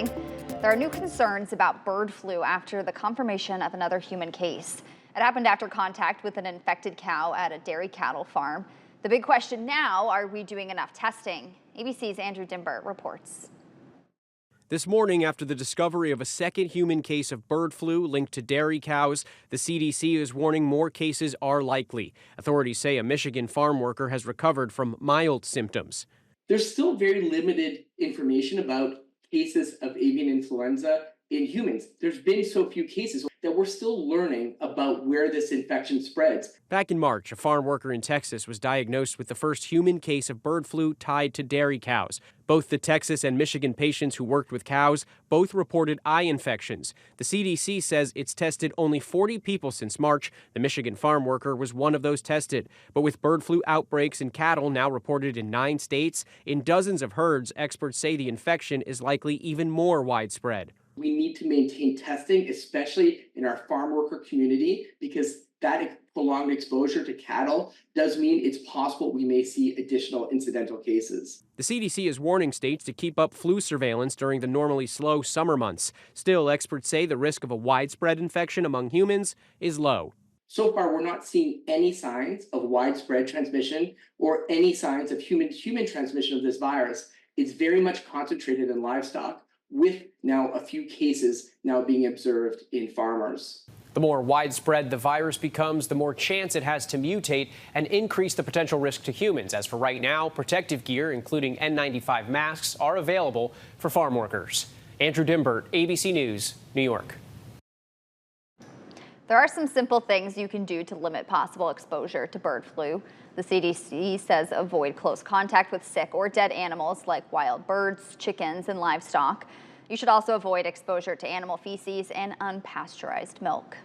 There are new concerns about bird flu after the confirmation of another human case. It happened after contact with an infected cow at a dairy cattle farm. The big question now, are we doing enough testing? ABC's Andrew Dimbert reports. This morning, after the discovery of a second human case of bird flu linked to dairy cows, the CDC is warning more cases are likely. Authorities say a Michigan farm worker has recovered from mild symptoms. There's still very limited information about cases of avian influenza in humans. There's been so few cases that we're still learning about where this infection spreads. Back in March, a farm worker in Texas was diagnosed with the first human case of bird flu tied to dairy cows. Both the Texas and Michigan patients who worked with cows both reported eye infections. The CDC says it's tested only 40 people since March. The Michigan farm worker was one of those tested. But with bird flu outbreaks in cattle now reported in 9 states, in dozens of herds, experts say the infection is likely even more widespread. We need to maintain testing, especially in our farm worker community, because that prolonged exposure to cattle does mean it's possible we may see additional incidental cases. The CDC is warning states to keep up flu surveillance during the normally slow summer months. Still, experts say the risk of a widespread infection among humans is low. So far, we're not seeing any signs of widespread transmission or any signs of human transmission of this virus. It's very much concentrated in livestock, with now a few cases now being observed in farmers. The more widespread the virus becomes, the more chance it has to mutate and increase the potential risk to humans. As for right now, protective gear, including N95 masks, are available for farm workers. Andrew Dimbert, ABC News, New York. There are some simple things you can do to limit possible exposure to bird flu. The CDC says avoid close contact with sick or dead animals like wild birds, chickens, and livestock. You should also avoid exposure to animal feces and unpasteurized milk.